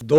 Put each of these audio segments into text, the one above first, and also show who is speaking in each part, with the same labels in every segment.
Speaker 1: 2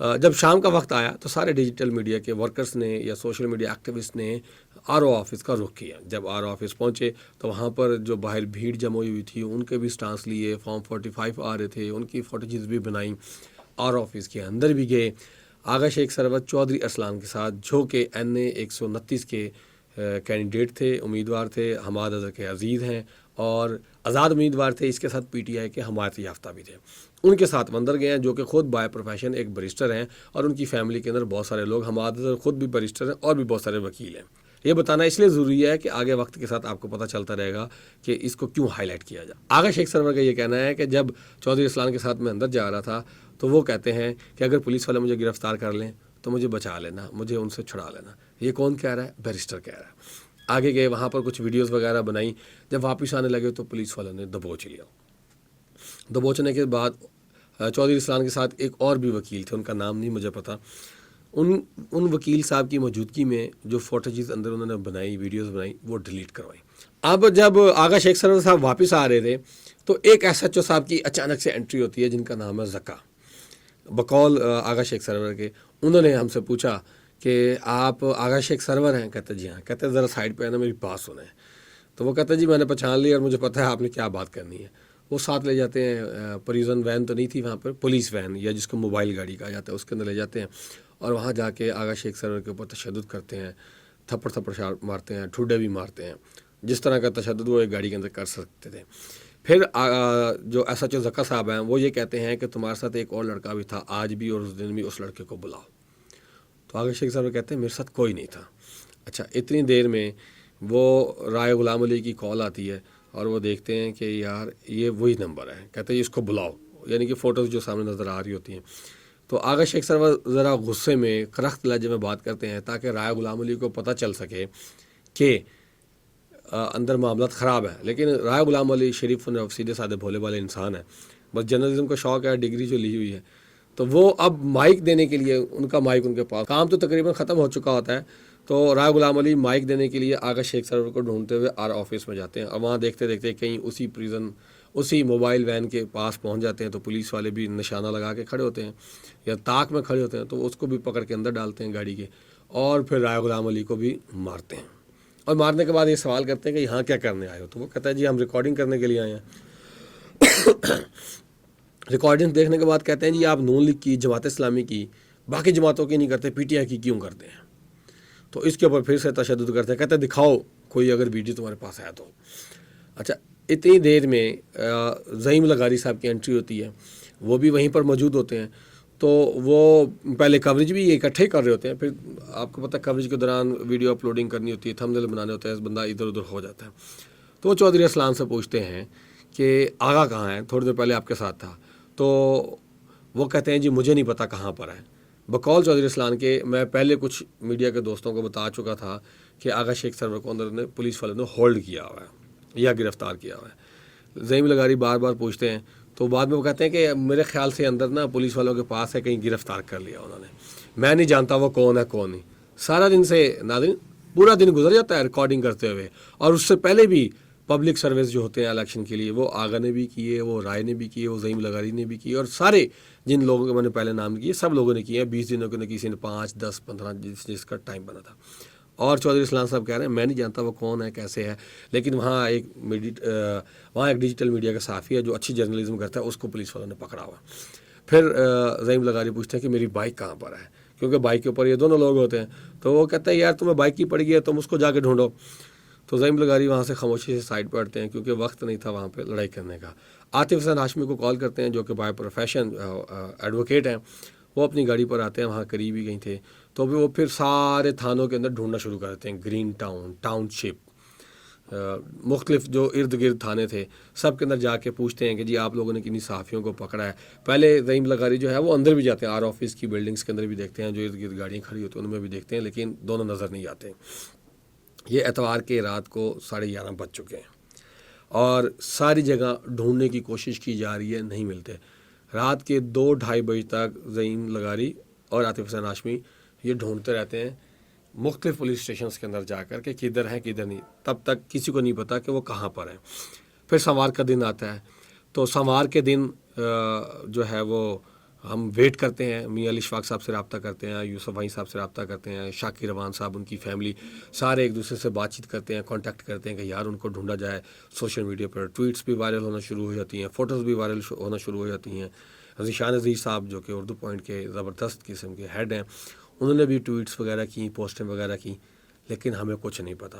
Speaker 1: جب شام کا وقت آیا تو سارے ڈیجیٹل میڈیا کے ورکرز نے یا سوشل میڈیا ایکٹیوسٹ نے آر او آفس کا رخ کیا. جب آر او آفس پہنچے تو وہاں پر جو باہر بھیڑ جمع ہوئی تھی ان کے بھی سٹانس لیے, فارم 45 آ رہے تھے, ان کی فوٹیجز بھی بنائیں, آر او آفس کے اندر بھی گئے. آغا شیخ سرور چودھری ارسلان کے ساتھ, جو کہ NA 129 کے کینڈیڈیٹ تھے, امیدوار تھے, حماد اظہر کے عزیز ہیں اور آزاد امیدوار تھے, اس کے ساتھ PTI کے حمایت یافتہ بھی تھے. ان کے ساتھ اندر گئے ہیں, جو کہ خود بائی پروفیشن ایک بریسٹر ہیں اور ان کی فیملی کے اندر بہت سارے لوگ, حماد اظہر خود بھی بریسٹر ہیں اور بھی بہت سارے وکیل ہیں. یہ بتانا اس لیے ضروری ہے کہ آگے وقت کے ساتھ آپ کو پتہ چلتا رہے گا کہ اس کو کیوں ہائی لائٹ کیا جائے. آغا شیخ سرور کا یہ کہنا ہے کہ جب چودھری ارسلان کے ساتھ میں اندر جا رہا تھا تو وہ کہتے ہیں کہ اگر پولیس والے مجھے گرفتار کر لیں تو مجھے بچا لینا, مجھے ان سے چھڑا لینا. یہ کون کہہ رہا ہے؟ بیرسٹر کہہ رہا ہے. آگے گئے, وہاں پر کچھ ویڈیوز وغیرہ بنائیں. جب واپس آنے لگے تو پولیس والوں نے دبوچ لیا. دبوچنے کے بعد چودھری ارسلان کے ساتھ ایک اور بھی وکیل تھے, ان کا نام نہیں مجھے پتہ. ان وکیل صاحب کی موجودگی میں جو فوٹیجز اندر انہوں نے بنائی, ویڈیوز بنائی, وہ ڈیلیٹ کروائیں. اب جب آغا شیخ سرور صاحب واپس آ رہے تھے تو ایک SHO صاحب کی اچانک سے انٹری ہوتی ہے, جن کا نام ہے زکا. بقول آغا شیخ سرور کے انہوں نے ہم سے پوچھا کہ آپ آغا شیخ سرور ہیں؟ کہتے جی ہاں. کہتے ذرا سائڈ پہ آنا, میری بات سنیں. تو وہ کہتے جی میں نے پہچان لی اور مجھے پتہ ہے آپ نے کیا بات کرنی ہے. وہ ساتھ لے جاتے ہیں, پریزن وین تو نہیں تھی وہاں پر, پولیس وین یا جس کو موبائل گاڑی کہا جاتا ہے, اس کے اندر لے جاتے ہیں اور وہاں جا کے آغا شیخ سرور کے اوپر تشدد کرتے ہیں, تھپڑ مارتے ہیں, ٹھوڈے بھی مارتے ہیں. جس طرح کا تشدد وہ ایک گاڑی کے اندر کر سکتے تھے. پھر جو SHO زکا صاحب ہیں وہ یہ کہتے ہیں کہ تمہارے ساتھ ایک اور لڑکا بھی تھا آج بھی, اور اس دن بھی, اس لڑکے کو بلاؤ. تو آغا شیخ صاحب کہتے ہیں میرے ساتھ کوئی نہیں تھا. اچھا, اتنی دیر میں وہ رائے غلام علی کی کال آتی ہے اور وہ دیکھتے ہیں کہ یار یہ وہی نمبر ہے. کہتے ہیں اس کو بلاؤ, یعنی کہ فوٹوز جو سامنے نظر آ رہی ہوتی ہیں. تو آغا شیخ سرور ذرا غصے میں کرخت لہجے میں بات کرتے ہیں تاکہ رائے غلام علی کو پتہ چل سکے کہ اندر معاملات خراب ہے. لیکن رائے غلام علی شریف سیدھے سادھے بھولے والے انسان ہیں, بس جرنلزم کا شوق ہے, ڈگری جو لی ہوئی ہے. تو وہ اب مائک دینے کے لیے, ان کا مائک ان کے پاس, کام تو تقریباً ختم ہو چکا ہوتا ہے, تو رائے غلام علی مائک دینے کے لیے آغا شیخ سرور کو ڈھونڈتے ہوئے آر آفس میں جاتے ہیں. اور وہاں دیکھتے دیکھتے کہیں اسی پریزن, اسی موبائل وین کے پاس پہنچ جاتے ہیں. تو پولیس والے بھی نشانہ لگا کے کھڑے ہوتے ہیں یا طاق میں کھڑے ہوتے ہیں, تو اس کو بھی پکڑ کے اندر ڈالتے ہیں گاڑی کے, اور پھر رائے غلام علی کو بھی مارتے ہیں. اور مارنے کے بعد یہ سوال کرتے ہیں کہ یہاں کیا کرنے آئے ہو؟ تو وہ کہتا ہے جی ہم ریکارڈنگ کرنے کے لیے آئے ہیں. ریکارڈنگ دیکھنے کے بعد کہتے ہیں جی آپ نون لیگ کی, جماعت اسلامی کی, باقی جماعتوں کی نہیں کرتے, PTI کی کیوں کرتے ہیں؟ تو اس کے اوپر پھر سے تشدد کرتے ہیں. کہتے ہیں دکھاؤ کوئی اگر ویڈیو تمہارے پاس ہے تو. اچھا, اتنی دیر میں زعیم لغاری صاحب کی انٹری ہوتی ہے, وہ بھی وہیں پر موجود ہوتے ہیں. تو وہ پہلے کوریج بھی اکٹھے کر رہے ہوتے ہیں, پھر آپ کو پتہ ہے کوریج کے دوران ویڈیو اپلوڈنگ کرنی ہوتی ہے, تھمبنیل بنانے ہوتے ہیں, بندہ ادھر ادھر ہو جاتا ہے. تو وہ چودھری ارسلان سے پوچھتے ہیں کہ آغا کہاں ہے, تھوڑی دیر پہلے آپ کے ساتھ تھا. تو وہ کہتے ہیں جی مجھے نہیں پتہ کہاں پر ہے. بقول چودھری ارسلان کے میں پہلے کچھ میڈیا کے دوستوں کو بتا چکا تھا کہ آغا شیخ سرور کو اندر نے پولیس والوں نے ہولڈ کیا ہوا ہے یا گرفتار کیا ہوا ہے. زعیم لغاری بار بار پوچھتے ہیں, تو بعد میں وہ کہتے ہیں کہ میرے خیال سے اندر نا پولیس والوں کے پاس ہے, کہیں گرفتار کر لیا انہوں نے, میں نہیں جانتا وہ کون ہے کون نہیں. سارا دن سے ناظرین پورا دن گزر جاتا ہے ریکارڈنگ کرتے ہوئے. اور اس سے پہلے بھی پبلک سروس جو ہوتے ہیں الیکشن کے لیے, وہ آغا نے بھی کیے, وہ رائے نے بھی کیے, وہ زعیم لغاری نے بھی کیے, اور سارے جن لوگوں کے میں نے پہلے نام کیے سب لوگوں نے کیے ہیں. 20 دنوں کے نے کسی نے 5, 10, 15 جس کا ٹائم بنا تھا. اور چودھری ارسلان صاحب کہہ رہے ہیں میں نہیں جانتا وہ کون ہے کیسے ہے, لیکن وہاں ایک ڈیجیٹل میڈیا کا صحافی ہے جو اچھی جرنلزم کرتا ہے, اس کو پولیس والوں نے پکڑا ہوا. پھر زعیم لغاری پوچھتے ہیں کہ میری بائک کہاں پر ہے, کیونکہ بائک کے اوپر یہ دونوں لوگ ہوتے ہیں. تو وہ کہتا ہے یار تمہیں بائک کی پڑ گئی ہے, تم اس کو جا کے ڈھونڈو. تو زعیم لغاری وہاں سے خاموشی سے سائڈ پہ ہٹتے ہیں کیونکہ وقت نہیں تھا وہاں پہ لڑائی کرنے کا. عاطف حسین ہاشمی کو کال کرتے ہیں جو کہ بائی پروفیشن ایڈوکیٹ ہیں, وہ اپنی گاڑی پر آتے ہیں, وہاں قریب ہی گئی تھے. تو وہ پھر سارے تھانوں کے اندر ڈھونڈنا شروع کر دیتے ہیں, گرین ٹاؤن, ٹاؤن شپ, مختلف جو ارد گرد تھانے تھے سب کے اندر جا کے پوچھتے ہیں کہ جی آپ لوگوں نے کنی صحافیوں کو پکڑا ہے. پہلے زعیم لغاری جو ہے وہ اندر بھی جاتے ہیں, آر آفس کی بلڈنگس کے اندر بھی دیکھتے ہیں, جو ارد گرد گاڑیاں کھڑی ہوتی ہیں ان میں بھی دیکھتے ہیں, لیکن دونوں نظر نہیں آتے. یہ اتوار کے رات کو 11:30 بج چکے ہیں اور ساری جگہ ڈھونڈنے کی کوشش کی جا رہی ہے, نہیں ملتے. رات کے 2-2:30 بجے تک زعیم لغاری اور عاطف حسین ہاشمی یہ ڈھونڈتے رہتے ہیں مختلف پولیس اسٹیشنز کے اندر جا کر کہ کدھر ہیں کدھر نہیں. تب تک کسی کو نہیں پتا کہ وہ کہاں پر ہیں. پھر سوار کا دن آتا ہے, تو سوار کے دن جو ہے وہ ہم ویٹ کرتے ہیں، میاں علی اشفاق صاحب سے رابطہ کرتے ہیں، یوسف بھائی صاحب سے رابطہ کرتے ہیں، شاکر روان صاحب، ان کی فیملی، سارے ایک دوسرے سے بات چیت کرتے ہیں، کانٹیکٹ کرتے ہیں کہ یار ان کو ڈھونڈا جائے. سوشل میڈیا پر ٹویٹس بھی وائرل ہونا شروع ہو جاتی ہیں، فوٹوز بھی وائرل ہونا شروع ہو جاتی ہیں. ذیشان عزیز صاحب جو کہ اردو پوائنٹ کے زبردست قسم کے ہیڈ ہیں، انہوں نے بھی ٹویٹس وغیرہ کی، پوسٹیں وغیرہ کی، لیکن ہمیں کچھ نہیں پتہ.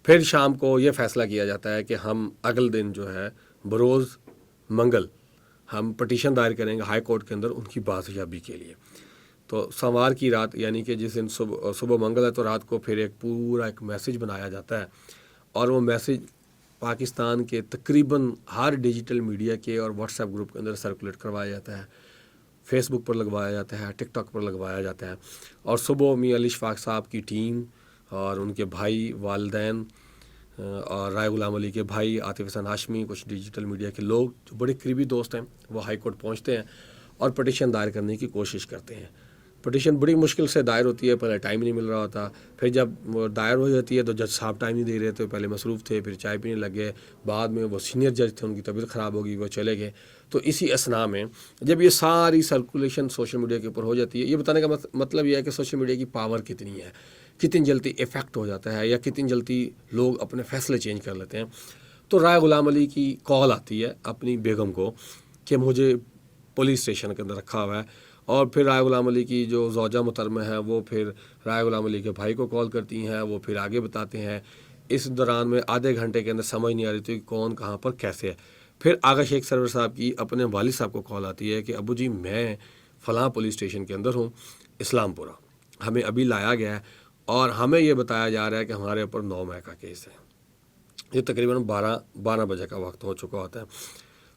Speaker 1: پھر شام کو یہ فیصلہ کیا جاتا ہے کہ ہم اگلے دن جو ہے بروز منگل ہم پٹیشن دائر کریں گے ہائی کورٹ کے اندر ان کی بازیابی کے لیے. تو سوموار کی رات، یعنی کہ جس دن صبح منگل ہے، تو رات کو پھر ایک میسیج بنایا جاتا ہے، اور وہ میسیج پاکستان کے تقریباً ہر ڈیجیٹل میڈیا کے اور واٹس ایپ گروپ کے اندر سرکولیٹ کروایا جاتا ہے، فیس بک پر لگوایا جاتا ہے، ٹک ٹاک پر لگوایا جاتا ہے. اور صبح میاں علی اشفاق صاحب کی ٹیم اور ان کے بھائی، والدین اور رائے غلام علی کے بھائی عاطف حسین ہاشمی، کچھ ڈیجیٹل میڈیا کے لوگ جو بڑے قریبی دوست ہیں، وہ ہائی کورٹ پہنچتے ہیں اور پٹیشن دائر کرنے کی کوشش کرتے ہیں. پٹیشن بڑی مشکل سے دائر ہوتی ہے، پہلے ٹائم نہیں مل رہا ہوتا. پھر جب وہ دائر ہو جاتی ہے تو جج صاحب ٹائم نہیں دے رہے تھے، پہلے مصروف تھے، پھر چائے پینے لگ گئے. بعد میں وہ سینئر جج تھے، ان کی طبیعت خراب ہوگی، وہ چلے گئے. تو اسی اسنا میں جب یہ ساری سرکولیشن سوشل میڈیا کے اوپر ہو جاتی ہے، یہ بتانے کا مطلب یہ ہے کہ سوشل میڈیا کی پاور کتنی ہے، کتنی جلدی افیکٹ ہو جاتا ہے، یا کتنی جلدی لوگ اپنے فیصلے چینج کر لیتے ہیں. تو رائے غلام علی کی کال آتی ہے اپنی بیگم کو کہ مجھے پولیس اسٹیشن کے اندر رکھا ہوا ہے. اور پھر رائے غلام علی کی جو زوجہ محترمہ ہے، وہ پھر رائے غلام علی کے بھائی کو کال کرتی ہیں، وہ پھر آگے بتاتے ہیں. اس دوران میں آدھے گھنٹے کے اندر سمجھ نہیں آ رہی تھی کہ کون کہاں پر کیسے ہے. پھر آغا شیخ سرور صاحب کی اپنے والد صاحب کو کال آتی ہے کہ ابو جی میں فلاں پولیس اسٹیشن کے اندر ہوں، اسلام پورہ، ہمیں ابھی لایا گیا ہے اور ہمیں یہ بتایا جا رہا ہے کہ ہمارے اوپر 9 مئی کا کیس ہے. یہ تقریباً 12 بجے کا وقت ہو چکا ہوتا ہے.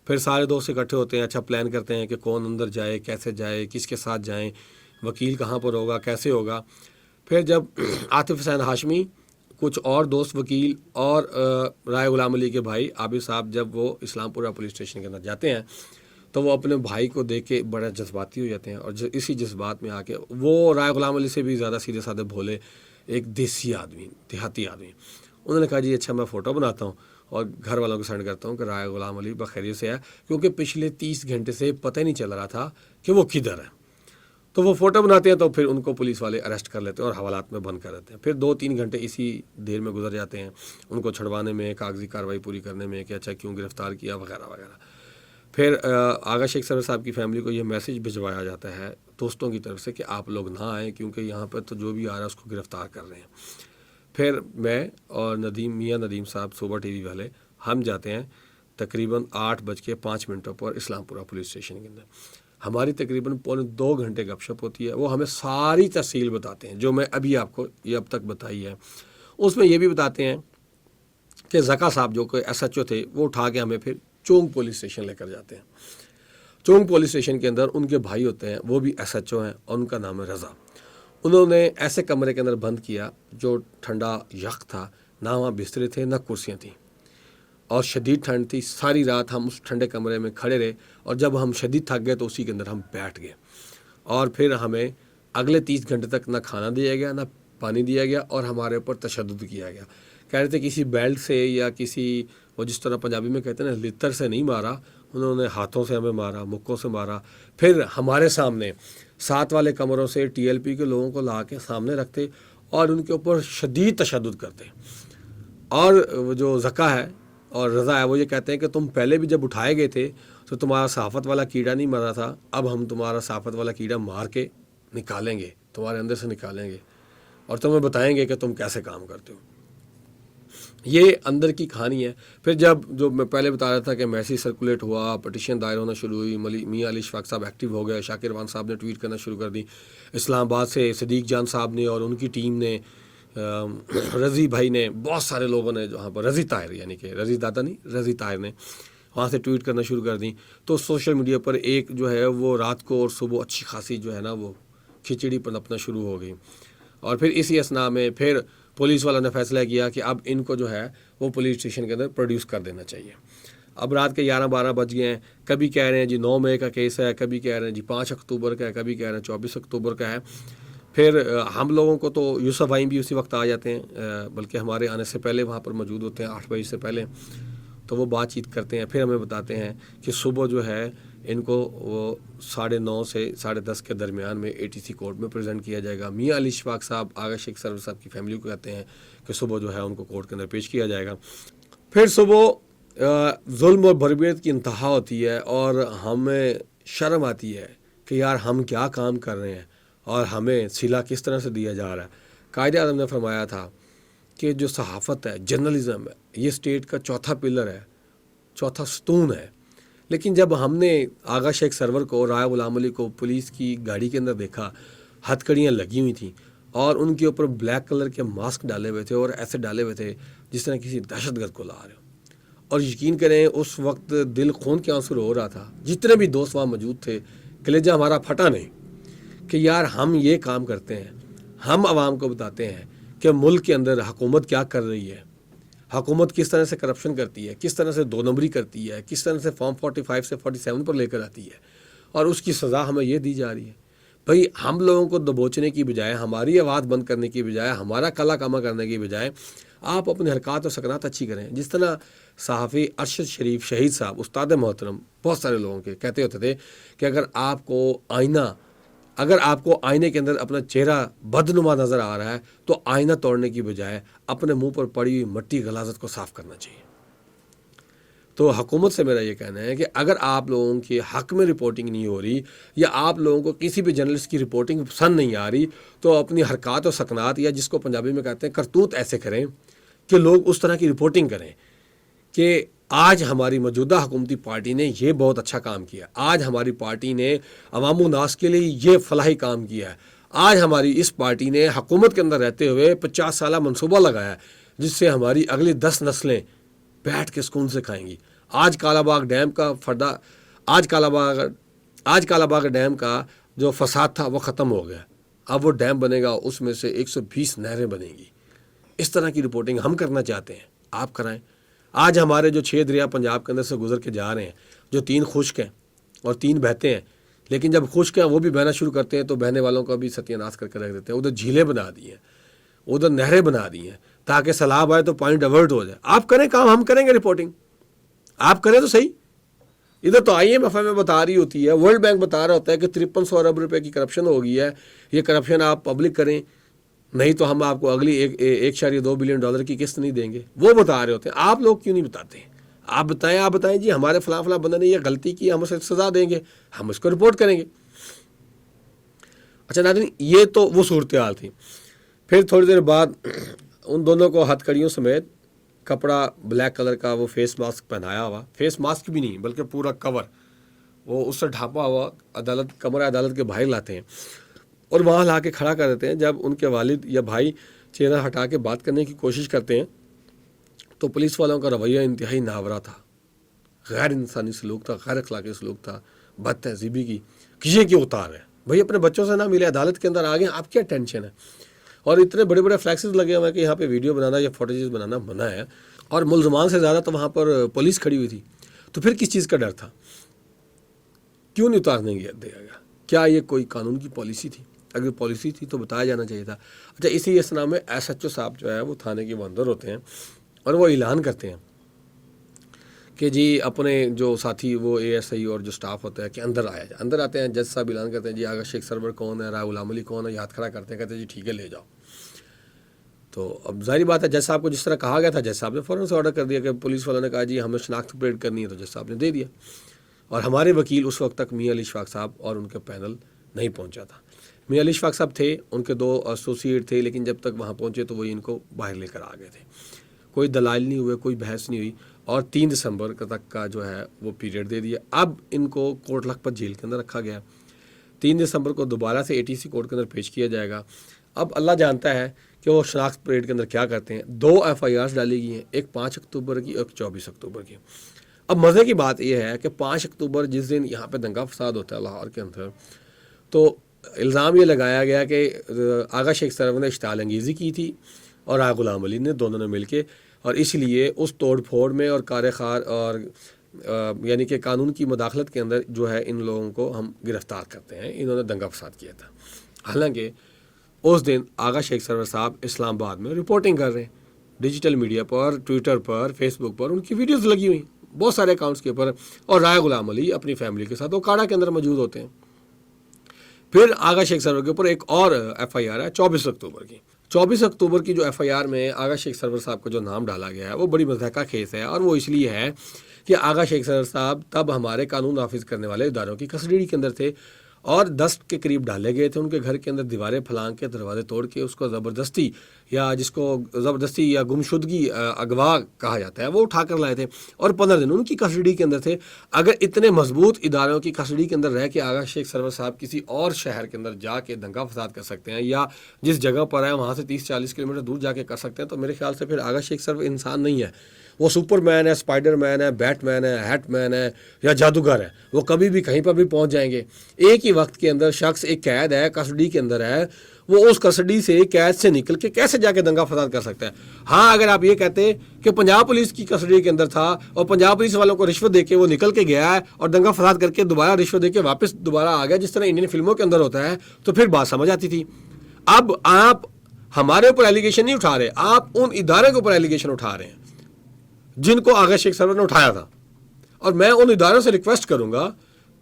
Speaker 1: پھر سارے دوست اکٹھے ہوتے ہیں، اچھا پلان کرتے ہیں کہ کون اندر جائے، کیسے جائے، کس کے ساتھ جائیں، وکیل کہاں پر ہوگا، کیسے ہوگا. پھر جب عاطف حسین ہاشمی، کچھ اور دوست وکیل اور رائے غلام علی کے بھائی عابد صاحب جب وہ اسلام پورہ پولیس اسٹیشن کے اندر جاتے ہیں تو وہ اپنے بھائی کو دیکھ کے بڑا جذباتی ہو جاتے ہیں. اور اسی جذبات میں آ کے وہ رائے غلام علی سے بھی زیادہ سیدھے سادھے بھولے ایک دیسی آدمی، دیہاتی آدمی، انہوں نے کہا جی اچھا میں فوٹو بناتا ہوں اور گھر والوں کو سینڈ کرتا ہوں کہ رائے غلام علی بخیریت سے ہے، کیونکہ پچھلے 30 گھنٹے سے پتہ ہی نہیں چل رہا تھا کہ وہ کدھر ہے. تو وہ فوٹو بناتے ہیں تو پھر ان کو پولیس والے اریسٹ کر لیتے ہیں اور حوالات میں بند کر دیتے ہیں. پھر 2-3 گھنٹے اسی دیر میں گزر جاتے ہیں ان کو چھڑوانے میں، کاغذی کارروائی پوری کرنے میں کہ اچھا کیوں گرفتار کیا وغیرہ وغیرہ. پھر آغا شیخ سرور صاحب کی فیملی کو یہ میسیج بھجوایا جاتا ہے دوستوں کی طرف سے کہ آپ لوگ نہ آئیں کیونکہ یہاں پر تو جو بھی آ رہا ہے اس کو گرفتار کر رہے ہیں. پھر میں اور میاں ندیم صاحب صوبہ ٹی وی والے ہم جاتے ہیں تقریباً 8:05 پر اسلام پورہ پولیس اسٹیشن کے اندر. ہماری تقریباً 2 گھنٹے گپ شپ ہوتی ہے. وہ ہمیں ساری تفصیل بتاتے ہیں جو میں ابھی آپ کو یہ اب تک بتائی ہے. اس میں یہ بھی بتاتے ہیں کہ زکا صاحب جو کہ SHO تھے، وہ اٹھا کے ہمیں پھر چونگ پولیس اسٹیشن لے کر جاتے ہیں. چونگ پولیس اسٹیشن کے اندر ان کے بھائی ہوتے ہیں، وہ بھی SHO ہیں اور ان کا نام ہے رضا. انہوں نے ایسے کمرے کے اندر بند کیا جو ٹھنڈا یخ تھا، نہ وہاں بسترے تھے نہ کرسیاں تھیں، اور شدید ٹھنڈ تھی. ساری رات ہم اس ٹھنڈے کمرے میں کھڑے رہے اور جب ہم شدید تھک گئے تو اسی کے اندر ہم بیٹھ گئے. اور پھر ہمیں اگلے 30 گھنٹے تک نہ کھانا دیا گیا نہ پانی دیا گیا اور ہمارے اوپر تشدد کیا گیا. کہہ رہے تھے کسی بیلٹ سے یا کسی، وہ جس طرح پنجابی میں کہتے ہیں نا، لتر سے نہیں مارا، انہوں نے ہاتھوں سے ہمیں مارا، مکوں سے مارا. پھر ہمارے سامنے 7 والے کمروں سے TLP کے لوگوں کو لا کے سامنے رکھتے اور ان کے اوپر شدید تشدد کرتے. اور وہ جو زکا ہے اور رضا ہے وہ یہ کہتے ہیں کہ تم پہلے بھی جب اٹھائے گئے تھے تو تمہارا صحافت والا کیڑا نہیں مرا تھا، اب ہم تمہارا صحافت والا کیڑا مار کے نکالیں گے، تمہارے اندر سے نکالیں گے اور تمہیں بتائیں گے کہ تم کیسے کام کرتے ہو. یہ اندر کی کہانی ہے. پھر جب جو میں پہلے بتا رہا تھا کہ میسیج سرکولیٹ ہوا، پٹیشن دائر ہونا شروع ہوئی، میاں علی اشفاق صاحب ایکٹیو ہو گئے، شاکر روان صاحب نے ٹویٹ کرنا شروع کر دی، اسلام آباد سے صدیق جان صاحب نے اور ان کی ٹیم نے، رضی بھائی نے، بہت سارے لوگوں نے جہاں پر رضی طاہر، یعنی کہ رضی دادا نہیں، رضی طاہر نے وہاں سے ٹویٹ کرنا شروع کر دی. تو سوشل میڈیا پر ایک جو ہے وہ رات کو اور صبح اچھی خاصی جو ہے نا وہ کھچڑی پنپنا شروع ہو گئی. اور پھر اسی اسنا میں پھر پولیس والوں نے فیصلہ کیا کہ اب ان کو جو ہے وہ پولیس اسٹیشن کے اندر پروڈیوس کر دینا چاہیے. اب رات کے 11-12 بج گئے ہیں. کبھی کہہ رہے ہیں جی 9 مئی کا کیس ہے، کبھی کہہ رہے ہیں جی 5 اکتوبر کا ہے، کبھی کہہ رہے ہیں 24 اکتوبر کا ہے. پھر ہم لوگوں کو تو یوسف بھائی بھی اسی وقت آ جاتے ہیں، بلکہ ہمارے آنے سے پہلے وہاں پر موجود ہوتے ہیں 8 بجے سے پہلے. تو وہ بات چیت کرتے ہیں، پھر ہمیں بتاتے ہیں کہ صبح جو ہے ان کو وہ 9:30 سے 10:30 کے درمیان میں ATC کورٹ میں پریزنٹ کیا جائے گا. میاں علی اشفاق صاحب آغا شیخ سرور صاحب کی فیملی کو کہتے ہیں کہ صبح جو ہے ان کو کورٹ کے اندر پیش کیا جائے گا. پھر صبح ظلم اور بربریت کی انتہا ہوتی ہے اور ہمیں شرم آتی ہے کہ یار ہم کیا کام کر رہے ہیں اور ہمیں صلہ کس طرح سے دیا جا رہا ہے. قائد اعظم نے فرمایا تھا کہ جو صحافت ہے، جرنلزم ہے، یہ اسٹیٹ کا چوتھا پلر ہے، چوتھا ستون ہے. لیکن جب ہم نے آغا شیخ سرور کو، رایا غلام علی کو پولیس کی گاڑی کے اندر دیکھا، ہتھ کڑیاں لگی ہوئی تھیں اور ان کے اوپر بلیک کلر کے ماسک ڈالے ہوئے تھے اور ایسے ڈالے ہوئے تھے جس طرح کسی دہشت گرد کو لا رہے ہو. اور یقین کریں اس وقت دل خون کے آنسو ہو رہا تھا. جتنے بھی دوست وہاں موجود تھے، کلیجہ ہمارا پھٹا نہیں کہ یار ہم یہ کام کرتے ہیں، ہم عوام کو بتاتے ہیں کہ ملک کے اندر حکومت کیا کر رہی ہے، حکومت کس طرح سے کرپشن کرتی ہے، کس طرح سے 2 نمبری کرتی ہے، کس طرح سے فارم 45 سے 47 پر لے کر آتی ہے اور اس کی سزا ہمیں یہ دی جا رہی ہے. بھئی ہم لوگوں کو دبوچنے کی بجائے، ہماری آواز بند کرنے کی بجائے، ہمارا کلا کما کرنے کی بجائے آپ اپنے حرکات اور سکنات اچھی کریں. جس طرح صحافی ارشد شریف شہید صاحب، استاد محترم، بہت سارے لوگوں کے کہتے ہوتے تھے کہ اگر آپ کو آئینے کے اندر اپنا چہرہ بدنما نظر آ رہا ہے تو آئینہ توڑنے کی بجائے اپنے منہ پر پڑی ہوئی مٹی غلاظت کو صاف کرنا چاہیے. تو حکومت سے میرا یہ کہنا ہے کہ اگر آپ لوگوں کے حق میں رپورٹنگ نہیں ہو رہی یا آپ لوگوں کو کسی بھی جرنلسٹ کی رپورٹنگ پسند نہیں آ رہی تو اپنی حرکات و سکنات، یا جس کو پنجابی میں کہتے ہیں کرتوت، ایسے کریں کہ لوگ اس طرح کی رپورٹنگ کریں کہ آج ہماری موجودہ حکومتی پارٹی نے یہ بہت اچھا کام کیا، آج ہماری پارٹی نے عوام و ناس کے لیے یہ فلاحی کام کیا ہے، آج ہماری اس پارٹی نے حکومت کے اندر رہتے ہوئے 50 سالہ منصوبہ لگایا ہے جس سے ہماری اگلی 10 نسلیں بیٹھ کے سکون سے کھائیں گی. آج کالا باغ ڈیم کا جو فساد تھا وہ ختم ہو گیا، اب وہ ڈیم بنے گا، اس میں سے 120 نہریں بنیں گی. اس طرح کی رپورٹنگ ہم کرنا چاہتے ہیں، آپ کرائیں. آج ہمارے جو 6 دریا پنجاب کے اندر سے گزر کے جا رہے ہیں، جو 3 خشک ہیں اور 3 بہتے ہیں، لیکن جب خشک ہیں وہ بھی بہنا شروع کرتے ہیں تو بہنے والوں کا بھی ستیہ ناش کر کے رکھ دیتے ہیں. ادھر جھیلیں بنا دی ہیں، ادھر نہریں بنا دی ہیں تاکہ سیلاب آئے تو پانی ڈائیورٹ ہو جائے. آپ کریں کام، ہم کریں گے رپورٹنگ، آپ کریں تو صحیح. ادھر تو IMF میں بتا رہی ہوتی ہے، ورلڈ بینک بتا رہا ہوتا ہے کہ 5300 ارب روپے کی کرپشن ہو گئی ہے. یہ کرپشن آپ پبلک کریں، نہیں تو ہم آپ کو اگلی 1.2 بلین ڈالر کی قسط نہیں دیں گے. وہ بتا رہے ہوتے ہیں، آپ لوگ کیوں نہیں بتاتے ہیں؟ آپ بتائیں جی ہمارے فلاں بندے نے یہ غلطی کی، ہم اسے سزا دیں گے، ہم اس کو رپورٹ کریں گے. اچھا ناظرین، یہ تو وہ صورتحال تھی. پھر تھوڑی دیر بعد ان دونوں کو ہتھ کڑیوں سمیت کپڑا بلیک کلر کا وہ فیس ماسک پہنایا ہوا، فیس ماسک بھی نہیں بلکہ پورا کور، وہ اس سے ڈھانپا ہوا کمرہ عدالت کے باہر لاتے ہیں اور وہاں لا کے کھڑا کر دیتے ہیں. جب ان کے والد یا بھائی چہرہ ہٹا کے بات کرنے کی کوشش کرتے ہیں تو پولیس والوں کا رویہ انتہائی ناورا تھا، غیر انسانی سلوک تھا، غیر اخلاقی سلوک تھا، بد تہذیبی کی. یہ کیوں اتار ہے بھائی؟ اپنے بچوں سے نہ ملے، عدالت کے اندر آ گئے، آپ کیا ٹینشن ہے؟ اور اتنے بڑے بڑے فلیکسز لگے ہوئے ہیں کہ یہاں پہ ویڈیو بنانا یا فوٹیجز بنانا منع ہے، اور ملزمان سے زیادہ تو وہاں پر پولیس کھڑی ہوئی تھی. تو پھر کس چیز کا ڈر تھا؟ کیوں نہیں اتارنے دیا گیا؟ کیا یہ کوئی قانون کی پالیسی تھی؟ اگر پالیسی تھی تو بتایا جانا چاہیے تھا. اچھا، اسی اسنا میں SHO صاحب جو ہے وہ تھانے کے اندر ہوتے ہیں اور وہ اعلان کرتے ہیں کہ جی اپنے جو ساتھی وہ ASI اور جو سٹاف ہوتا ہے کہ اندر آیا جائے. اندر آتے ہیں، جج صاحب اعلان کرتے ہیں جی آغا شیخ سرور کون ہے، رایا غلام علی کون ہے، یہ ہاتھ کھڑا کرتے ہیں، کہتے ہیں جی ٹھیک ہے لے جاؤ. تو اب ظاہری بات ہے، جج صاحب کو جس طرح کہا گیا تھا جج صاحب نے فوراً سے آرڈر کر دیا کہ پولیس والوں نے کہا جی ہمیں شناخت پریڈ کرنی ہے، تو جج صاحب نے دے دیا. اور ہمارے وکیل اس وقت تک میاں علی اشفاق صاحب اور ان کے پینل نہیں پہنچا تھا. میاں علی اشفاق صاحب تھے، ان کے 2 ایسوسیٹ تھے، لیکن جب تک وہاں پہنچے تو وہ ان کو باہر لے کر آ گئے تھے. کوئی دلائل نہیں ہوئے، کوئی بحث نہیں ہوئی، اور 3 دسمبر تک کا جو ہے وہ پیریڈ دے دیا. اب ان کو کوٹ لکھپت جیل کے اندر رکھا گیا. 3 دسمبر کو دوبارہ سے ATC کورٹ کے اندر پیش کیا جائے گا. اب اللہ جانتا ہے کہ وہ شناخت پریڈ کے اندر کیا کرتے ہیں. 2 FIRs ڈالی گئی ہیں، ایک 5 اکتوبر کی، ایک 24 اکتوبر کی. اب مزے کی بات یہ ہے کہ 5 اکتوبر جس دن یہاں پہ دنگا فساد ہوتا ہے لاہور کے اندر، تو الزام یہ لگایا گیا کہ آغا شیخ سرور نے اشتعال انگیزی کی تھی اور رایا غلام علی نے، دونوں نے مل کے، اور اس لیے اس توڑ پھوڑ میں اور کارخار اور یعنی کہ قانون کی مداخلت کے اندر جو ہے ان لوگوں کو ہم گرفتار کرتے ہیں، انہوں نے دنگا فساد کیا تھا. حالانکہ اس دن آغا شیخ سرور صاحب اسلام آباد میں رپورٹنگ کر رہے ہیں، ڈیجیٹل میڈیا پر، ٹویٹر پر، فیس بک پر ان کی ویڈیوز لگی ہوئی، بہت سارے اکاؤنٹس کے اوپر، اور رائے غلام علی اپنی فیملی کے ساتھ وہ کاڑا کے اندر موجود ہوتے ہیں۔ پھر آغا شیخ سرور کے اوپر ایک اور ایف آئی آر ہے 24 اکتوبر کی۔ 24 اکتوبر کی جو ایف آئی آر میں آغا شیخ سرور صاحب کا جو نام ڈالا گیا ہے وہ بڑی مضحکہ خیز ہے، اور وہ اس لیے ہے کہ آغا شیخ سرور صاحب تب ہمارے قانون نافذ کرنے والے اداروں کی کسٹڈی کے اندر تھے، اور 10 کے قریب ڈالے گئے تھے ان کے گھر کے اندر، دیواریں پھلانگ کے، دروازے توڑ کے، اس کو زبردستی یا گمشدگی اغوا کہا جاتا ہے وہ اٹھا کر لائے تھے، اور 15 دن ان کی کسٹڈی کے اندر تھے۔ اگر اتنے مضبوط اداروں کی کسٹڈی کے اندر رہ کے آغا شیخ سرور صاحب کسی اور شہر کے اندر جا کے دنگا فساد کر سکتے ہیں، یا جس جگہ پر ہے وہاں سے 30-40 کلومیٹر دور جا کے کر سکتے ہیں، تو میرے خیال سے پھر آغا شیخ سرور انسان نہیں ہے، وہ سپر مین ہے، اسپائڈر مین ہے، بیٹ مین ہے، ہیٹ مین ہے، یا جادوگر ہے، وہ کبھی بھی کہیں پر بھی پہنچ جائیں گے۔ ایک ہی وقت کے اندر شخص ایک قید ہے، کسٹڈی کے اندر ہے، وہ اس کسٹڈی سے قید سے نکل کے کیسے جا کے دنگا فساد کر سکتا ہے؟ ہاں، اگر آپ یہ کہتے کہ پنجاب پولیس کی کسٹڈی کے اندر تھا اور پنجاب پولیس والوں کو رشوت دے کے وہ نکل کے گیا ہے اور دنگا فساد کر کے دوبارہ رشوت دے کے واپس دوبارہ آ گیا، جس طرح انڈین فلموں کے اندر ہوتا ہے، تو پھر بات سمجھ آتی تھی۔ اب آپ ہمارے اوپر ایلیگیشن نہیں اٹھا رہے، آپ ان ادارے کے اوپر ایلیگیشن اٹھا رہے ہیں جن کو آغا شیخ سرور نے اٹھایا تھا، اور میں ان اداروں سے ریکویسٹ کروں گا،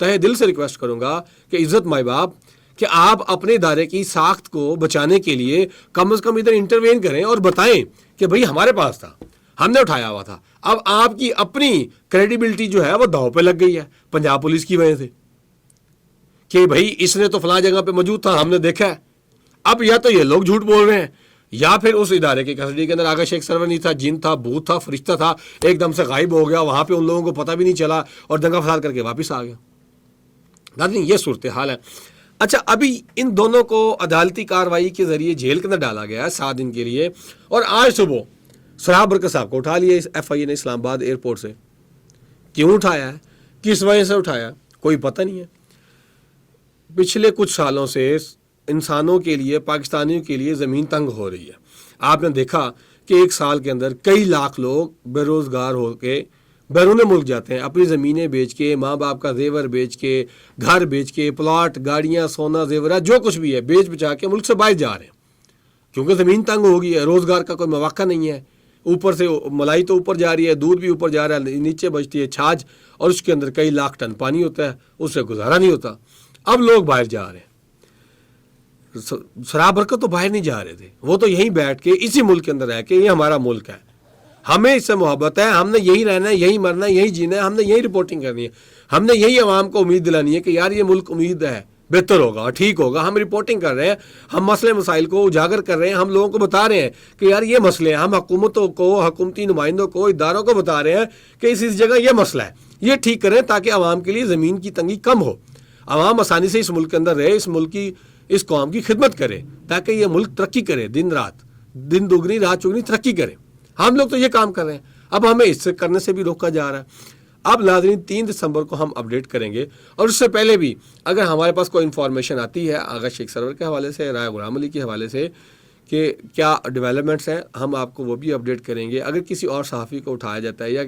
Speaker 1: تہہ دل سے ریکویسٹ کروں گا کہ عزت مائی باپ، کہ آپ اپنے ادارے کی ساخت کو بچانے کے لیے کم از کم ادھر انٹروین کریں اور بتائیں کہ بھئی ہمارے پاس تھا، ہم نے اٹھایا ہوا تھا۔ اب آپ کی اپنی کریڈیبلٹی جو ہے وہ داؤ پہ لگ گئی ہے پنجاب پولیس کی وجہ سے، کہ بھئی اس نے تو فلاں جگہ پہ موجود تھا، ہم نے دیکھا ہے۔ اب یا تو یہ لوگ جھوٹ بول رہے ہیں، یا پھر اس ادارے کی کسٹڈی کے اندر آغا شیخ سرور نہیں تھا، جن تھا، بھوت تھا، فرشتہ تھا، ایک دم سے غائب ہو گیا، وہاں پہ ان لوگوں کو پتہ بھی نہیں چلا اور دنگا فساد کر کے واپس آ گیا۔ ناظرین، یہ صورتحال ہے۔ اچھا، ابھی ان دونوں کو عدالتی کارروائی کے ذریعے جیل کے اندر ڈالا گیا ہے 7 دن کے لیے، اور آج صبح سراب برکت صاحب کو اٹھا لیا اس ایف آئی اے نے اسلام آباد ایئرپورٹ سے۔ کیوں اٹھایا ہے، کس وجہ سے اٹھایا، کوئی پتہ نہیں ہے۔ پچھلے کچھ سالوں سے انسانوں کے لیے، پاکستانیوں کے لیے زمین تنگ ہو رہی ہے۔ آپ نے دیکھا کہ ایک سال کے اندر کئی لاکھ لوگ بے روزگار ہو کے بیرون ملک جاتے ہیں، اپنی زمینیں بیچ کے، ماں باپ کا زیور بیچ کے، گھر بیچ کے، پلاٹ، گاڑیاں، سونا، زیورات، جو کچھ بھی ہے بیچ بچا کے ملک سے باہر جا رہے ہیں، کیونکہ زمین تنگ ہو گئی ہے، روزگار کا کوئی مواقع نہیں ہے۔ اوپر سے ملائی تو اوپر جا رہی ہے، دودھ بھی اوپر جا رہا ہے، نیچے بچتی ہے چھاچھ، اور اس کے اندر کئی لاکھ ٹن پانی ہوتا ہے، اس سے گزارا نہیں ہوتا۔ اب لوگ باہر جا رہے ہیں۔ سراب برکت تو باہر نہیں جا رہے تھے، وہ تو یہیں بیٹھ کے اسی ملک کے اندر رہ کے، یہ ہمارا ملک ہے، ہمیں اس سے محبت ہے، ہم نے یہی رہنا ہے، یہی مرنا ہے، یہی جینا ہے، ہم نے یہی رپورٹنگ کرنی ہے، ہم نے یہی عوام کو امید دلانی ہے کہ یار یہ ملک امید ہے، بہتر ہوگا، ٹھیک ہوگا۔ ہم رپورٹنگ کر رہے ہیں، ہم مسئلے مسائل کو اجاگر کر رہے ہیں، ہم لوگوں کو بتا رہے ہیں کہ یار یہ مسئلے ہیں، ہم حکومتوں کو، حکومتی نمائندوں کو، اداروں کو بتا رہے ہیں کہ اس جگہ یہ مسئلہ ہے، یہ ٹھیک کریں تاکہ عوام کے لیے زمین کی تنگی کم ہو، عوام آسانی سے اس ملک کے اندر رہے، اس ملک کی، اس قوم کی خدمت کرے، تاکہ یہ ملک ترقی کرے، دن رات، دن دگنی رات چگنی ترقی کرے۔ ہم لوگ تو یہ کام کر رہے ہیں، اب ہمیں اس سے کرنے سے بھی روکا جا رہا ہے۔ اب ناظرین 3 دسمبر کو ہم اپڈیٹ کریں گے، اور اس سے پہلے بھی اگر ہمارے پاس کوئی انفارمیشن آتی ہے آغا شیخ سرور کے حوالے سے، رائے غلام علی کے حوالے سے، کہ کیا ڈیولپمنٹس ہیں، ہم آپ کو وہ بھی اپڈیٹ کریں گے۔ اگر کسی اور صحافی کو اٹھایا جاتا ہے، یا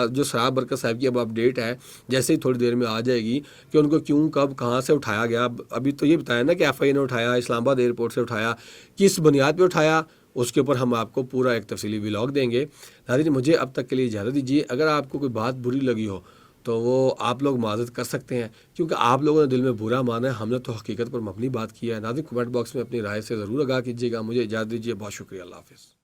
Speaker 1: جو سراب برکت صاحب کی اب اپڈیٹ ہے جیسے ہی تھوڑی دیر میں آ جائے گی کہ ان کو کیوں، کب، کہاں سے اٹھایا گیا، ابھی تو یہ بتایا نا کہ ایف آئی اے نے اٹھایا، اسلام آباد ایئرپورٹ سے اٹھایا، کس بنیاد پہ اٹھایا، اس کے اوپر ہم آپ کو پورا ایک تفصیلی ولاگ دیں گے۔ ناظرین، مجھے اب تک کے لیے اجازت دیجیے۔ اگر آپ کو کوئی بات بری لگی ہو تو وہ آپ لوگ معذرت کر سکتے ہیں، کیونکہ آپ لوگوں نے دل میں برا مانا ہے، ہم نے تو حقیقت پر مبنی بات کیا ہے۔ ناظرین، کمنٹ باکس میں اپنی رائے سے ضرور آگاہ کیجیے گا۔ مجھے اجازت دیجیے، بہت شکریہ، اللہ حافظ۔